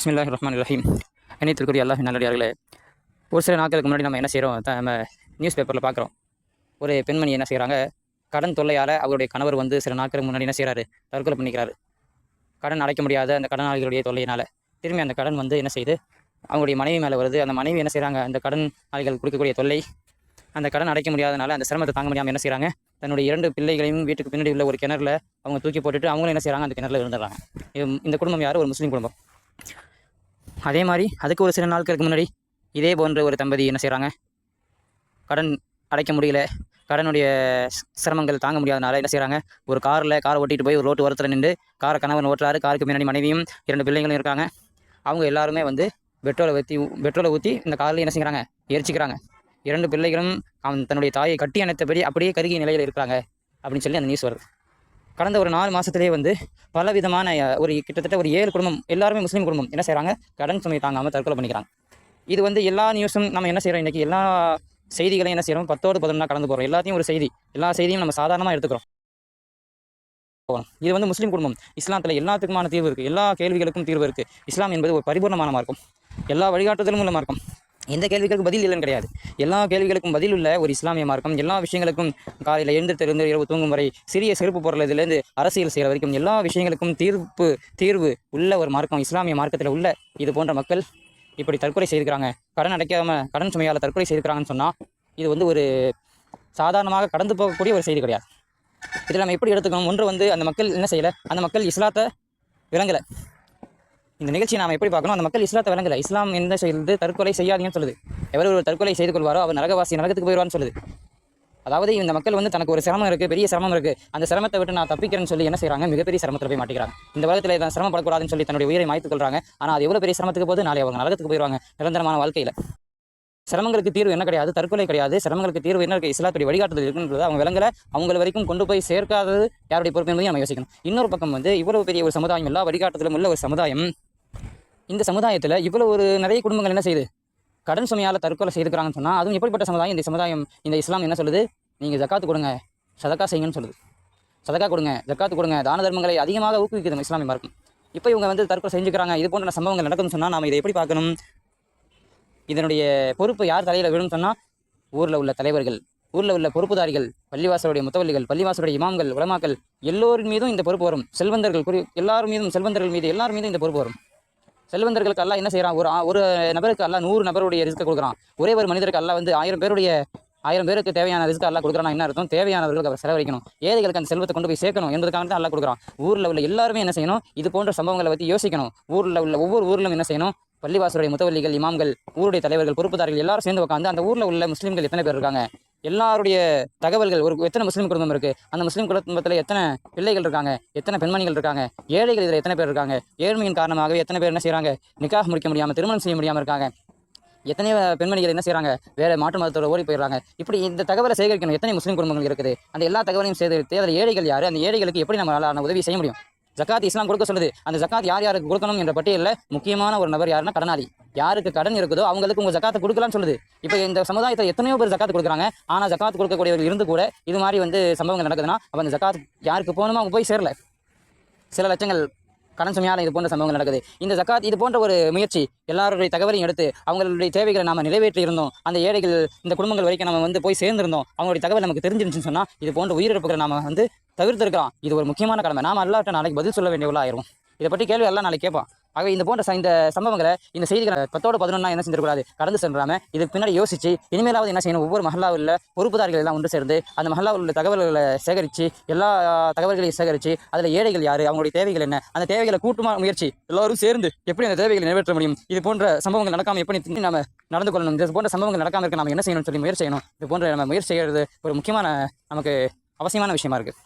பிஸ்மில்லாஹிர் ரஹ்மானிர் ரஹீம். இணையத்திற்குரிய அல்லாஹ்வின் நல்லடியார்களே, ஒரு சில நாட்களுக்கு முன்னாடி நம்ம என்ன செய்கிறோம், நம்ம நியூஸ் பேப்பரில் பார்க்குறோம். ஒரு பெண்மணி என்ன செய்கிறாங்க, கடன் தொல்லையால் அவருடைய கணவர் வந்து சில நாட்களுக்கு முன்னாடி என்ன செய்கிறாரு, தற்கொலை பண்ணிக்கிறாரு. கடன் அடைக்க முடியாத அந்த கடனாளிகளுடைய தொல்லையினால் திரும்பி அந்த கடன் வந்து என்ன செய்யுது, அவங்களுடைய மனைவி மேலே வருது. அந்த மனைவி என்ன செய்கிறாங்க, அந்த கடனாளிகள் கொடுக்கக்கூடிய தொல்லை, அந்த கடன் அடைக்க முடியாதனால அந்த சிரமத்தை தாங்க முடியாமல் என்ன செய்கிறாங்க, தன்னுடைய 2 பிள்ளைகளையும் வீட்டுக்கு பின்னாடி உள்ள ஒரு கிணறுல அவங்க தூக்கி போட்டுட்டு அவங்களும் என்ன செய்கிறாங்க, அந்த கிணறுல இருந்துடுறாங்க. இந்த குடும்பம் யார், ஒரு முஸ்லீம் குடும்பம். அதே மாதிரி அதுக்கு ஒரு சில நாட்களுக்கு முன்னாடி இதே போன்ற ஒரு தம்பதி என்ன செய்கிறாங்க, கடன் அடைக்க முடியல, கடனுடைய சிரமங்கள் தாங்க முடியாதனால என்ன செய்கிறாங்க, ஒரு காரை ஓட்டிகிட்டு போய் ஒரு ரோட்டு ஓரத்தில் நின்று காரை கணவன் ஓட்டுறாரு, காருக்கு பின்னாடி மனைவியும் 2 பிள்ளைங்களும் இருக்காங்க. அவங்க எல்லாருமே வந்து பெட்ரோலை ஊற்றி இந்த காரில் என்ன செய்கிறாங்க, எரிச்சிக்கிறாங்க. 2 பிள்ளைகளும் தன்னுடைய தாயை கட்டி அணைத்தபடி அப்படியே கருகிய நிலையில் இருக்கிறாங்க அப்படின்னு சொல்லி அந்த நியூஸ் வருது. கடந்த ஒரு 4 மாதத்துலேயே வந்து பல விதமான கிட்டத்தட்ட ஒரு 7 குடும்பம், எல்லாருமே முஸ்லீம் குடும்பம் என்ன செய்கிறாங்க, கடன் சுமை தாங்காமல் தற்கொலை பண்ணிக்கிறாங்க. இது வந்து எல்லா நியூஸும் நம்ம என்ன செய்கிறோம், இன்றைக்கி எல்லா செய்திகளையும் என்ன செய்கிறோம், 10ஓடு 11 கடந்து போகிறோம். எல்லாத்தையும் ஒரு செய்தி, எல்லா செய்தியும் நம்ம சாதாரணமாக எடுத்துக்கிறோம். இது வந்து முஸ்லீம் குடும்பம். இஸ்லாத்தில் எல்லாத்துக்குமான தீர்வு இருக்குது, எல்லா கேள்விகளுக்கும் தீர்வு இருக்குது. இஸ்லாம் என்பது ஒரு பரிபூர்ணமான மார்க்கம், எல்லா வழிகாட்டுதலும் உள்ள மார்க்கம். எந்த கேள்விகளுக்கு பதில் இல்லைன்னு கிடையாது, எல்லா கேள்விகளுக்கும் பதில் உள்ள ஒரு இஸ்லாமிய மார்க்கம். எல்லா விஷயங்களுக்கும் காலையில் எழுந்திருந்து இரவு தூங்கும் வரை, சிறிய செருப்பு பொருளதுலேருந்து அரசியல் செய்கிற வரைக்கும் எல்லா விஷயங்களுக்கும் தீர்வு உள்ள ஒரு மார்க்கம் இஸ்லாமிய மார்க்கத்தில் உள்ள. இது போன்ற மக்கள் இப்படி தற்கொலை செய்திருக்கிறாங்க, கடன் அடைக்காமல் கடன் சுமையால் தற்கொலை செய்திருக்கிறாங்கன்னு சொன்னால் இது வந்து ஒரு சாதாரணமாக கடந்து போகக்கூடிய ஒரு செய்தி கிடையாது. இதில் நம்ம எப்படி எடுத்துக்கணும், ஒன்று வந்து அந்த மக்கள் என்ன செய்யலை, அந்த மக்கள் இஸ்லாத்தை விளங்கலை. இந்த நிகழ்ச்சியை நாம் எப்படி பார்க்கணும், அந்த மக்கள் இஸ்லாத்தை விளங்கலை. இஸ்லாம் என்ன செய்யுது, தற்கொலை செய்யாதீங்கன்னு சொல்லுது. எவர் ஒரு தற்கொலை செய்து கொள்வாரோ அவர் நரகத்துக்கு போயிடுவான்னு சொல்லுது. அதாவது இந்த மக்கள் வந்து தனக்கு ஒரு சிரமம் இருக்குது, பெரிய சிரமம் இருக்குது, அந்த சிரமத்தை விட்டு நான் தப்பிக்கிறேன்னு சொல்லி என்ன செய்கிறாங்க, மிகப்பெரிய சிரமத்தில் போய் மாட்டிக்கிறாங்க. இந்த உலகத்தில் தான் சிரமப்படக்கூடாதுன்னு சொல்லி தன்னுடைய உயிரை மாய்த்துக் கொள்றாங்க. ஆனால் அது எவ்வளோ பெரிய சிரமத்துக்கு போது, நாளை அவங்க நரகத்துக்கு போயிடுவாங்க நிரந்தரமான வாழ்க்கையில். சிரமங்களுக்கு தீர்வு என்ன கிடையாது, தற்கொலை கிடையாது. சிரமங்களுக்கு தீர்வு என்ன இருக்குது, இஸ்லாத்துடைய வழிகாட்டுதல் இருக்குன்றது அவங்க விளங்கலை. அவங்கள வரைக்கும் கொண்டு போய் சேர்க்காதது யாருடைய பொறுப்பு என்பதையும் நம்ம யோசிக்கணும். இன்னொரு பக்கம் வந்து இவ்வளவு பெரிய ஒரு சமுதாயம், எல்லா வழிகாட்டுதலும் உள்ள ஒரு சமுதாயம், இந்த சமுதாயத்தில் இவ்வளோ ஒரு நிறைய குடும்பங்கள் என்ன செய்யுது, கடன் சுமையால் தற்கொலை செய்துக்கிறாங்கன்னு சொன்னால் அதுவும் எப்படிப்பட்ட சமுதாயம் இந்த சமுதாயம். இந்த இஸ்லாம் என்ன சொல்லுது, நீங்கள் ஜக்காத்து கொடுங்க, சதக்கா செய்யுங்கன்னு சொல்லுது. சதக்கா கொடுங்க, ஜக்காத்து கொடுங்க, தான தர்மங்களை அதிகமாக ஊக்குவிக்குது இஸ்லாமிய மார்க்கம். இப்போ இவங்க வந்து தற்கொலை செஞ்சுக்கிறாங்க. இது போன்ற சம்பவங்கள் நடக்குதுன்னு சொன்னால் நாம் இதை எப்படி பார்க்கணும், இதனுடைய பொறுப்பு யார் தலையில் விழுன்னு சொன்னால் ஊரில் உள்ள தலைவர்கள், ஊரில் உள்ள பொறுப்புதாரிகள், பள்ளிவாசலுடைய முத்தவல்லிகள், பள்ளிவாசலுடைய இமாம்கள், உலமாக்கள், எல்லோரின் மீதும் இந்த பொறுப்பு வரும். செல்வந்தர்கள் எல்லாரும் மீதும், செல்வந்தர்கள் மீது எல்லாரும் மீதும் இந்த பொறுப்பு வரும். செல்வந்தர்களுக்கு அல்லாஹ் என்ன செய்கிறான், ஒரு நபருக்கு அல்லாஹ் 100 நபருடைய ரிஸ்க்கை கொடுக்குறான். ஒரே ஒரு மனிதருக்கு அல்லாஹ் வந்து 1000 பேருக்கு தேவையான ரிஸ்க் அல்லாஹ் கொடுக்குறான்னா என்ன அர்த்தம், தேவையானவர்களுக்கு அவர் செலவழிக்கணும், ஏழைகளுக்கு அந்த செல்வத்தை கொண்டு போய் சேர்க்கணும் என்பதுக்காக தான் அல்லாஹ் கொடுக்குறான். ஊரில் உள்ள எல்லாருமே என்ன செய்யணும், இது போன்ற சம்பவங்களை பற்றி யோசிக்கணும். ஊரில் உள்ள ஒவ்வொரு ஊரிலும் என்ன செய்யணும், பள்ளிவாசலுடைய முத்தவல்லிகள், இமாம்கள், ஊருடைய தலைவர்கள், பொறுப்புதாரிகள் எல்லாரும் சேர்ந்து உட்காந்து அந்த ஊரில் உள்ள முஸ்லீம்கள் எத்தனை பேர் இருக்காங்க, எல்லாருடைய தகவல்கள், எத்தனை முஸ்லீம் குடும்பம் இருக்குது, அந்த முஸ்லீம் குடும்பத்தில் எத்தனை பிள்ளைகள் இருக்காங்க, எத்தனை பெண்மணிகள் இருக்காங்க, ஏழைகள் இதில் எத்தனை பேர் இருக்காங்க, ஏழ்மையின் காரணமாகவே எத்தனை பேர் என்ன செய்கிறாங்க, நிக்காஹ் முடிக்க முடியாமல், திருமணம் செய்ய முடியாமல் இருக்காங்க, எத்தனையோ பெண்மணிகள் என்ன செய்கிறாங்க, வேறு மாற்று மதத்தோட ஓடி போயிடுறாங்க. இப்படி இந்த தகவலை சேகரிக்கணும், எத்தனை முஸ்லீம் குடும்பங்கள் இருக்குது, அந்த எல்லா தகவலையும் சேகரித்து அதில் ஏழைகள் யார், அந்த ஏழைகளுக்கு எப்படி நம்மளால் உதவி செய்ய முடியும். ஜக்காத் இஸ்லாம் கொடுக்க சொல்லுது. அந்த ஜக்காத் யார் யாருக்கு கொடுக்கணும் என்ற பட்டியலில் முக்கியமான ஒரு நபர் யாருன்னா கடனாளி. யாருக்கு கடன் இருக்குதோ அவங்களுக்கு உங்கள் ஜக்காத்தை கொடுக்கலாம்னு சொல்லுது. இப்போ இந்த சமுதாயத்தில் எத்தனையோ பேர் ஜக்காத்து கொடுக்குறாங்க. ஆனால் ஜக்காத்து கொடுக்கக்கூடியவர்கள் இருந்து கூட இது மாதிரி வந்து சம்பவங்கள் நடக்குதுன்னா அப்போ அந்த ஜக்காத் யாருக்கு போகணுமோ அவங்க போய் சேரல. சில லட்சங்கள் கடன் சுமையால் இது போன்ற சம்பவங்கள் நடக்குது. இந்த ஜக்காத் இது போன்ற ஒரு முயற்சி, எல்லாருடைய தகவலையும் எடுத்து அவங்களுடைய தேவைகளை நாம் நிறைவேற்றி இருந்தோம், அந்த ஏழைகள் இந்த குடும்பங்கள் வரைக்கும் நம்ம வந்து போய் சேர்ந்திருந்தோம், அவங்களுடைய தகவல் நமக்கு தெரிஞ்சிருந்துச்சுன்னு சொன்னால் இது போன்ற உயிரிழப்புகளை நாம் வந்து தவிர்த்திருக்கலாம். இது ஒரு முக்கியமான கடமை. நாம் அல்லாஹ்ட்ட நாளைக்கு பதில் சொல்ல வேண்டியவளாக ஆயிரும். இதை பற்றி கேள்வி எல்லாம் நாளைக்கு கேட்பான். ஆக இந்த போன்ற இந்த சம்பவங்களை, இந்த செய்திகளை 10ஓடு 11 என்ன செஞ்சிடக்கூடாது, கடந்து சென்றாமல் இதுக்கு பின்னாடி யோசிச்சு இனிமேலாவது என்ன செய்யணும், ஒவ்வொரு மஹல்லாவில் பொறுப்புதாரிகள் எல்லாம் ஒன்று சேர்ந்து அந்த மஹல்லாவில் உள்ள தகவல்களை சேகரித்து, எல்லா தகவல்களையும் சேகரித்து அதில் ஏழைகள் யார், அவங்களுடைய தேவைகள் என்ன, அந்த தேவைகளை கூட்டுமா முயற்சி எல்லாரும் சேர்ந்து எப்படி அந்த தேவைகளை நிறைவேற்ற முடியும், இது போன்ற சம்பவங்கள் நடக்காமல் எப்படி நம்ம நடந்து கொள்ளணும், இது போன்ற சம்பவங்கள் நடக்காமல் இருக்க நம்ம என்ன செய்யணும்னு சொல்லி முயற்சி செய்யணும். இது போன்ற நம்ம முயற்சி செய்கிறது ஒரு முக்கியமான, நமக்கு அவசியமான விஷயமா இருக்குது.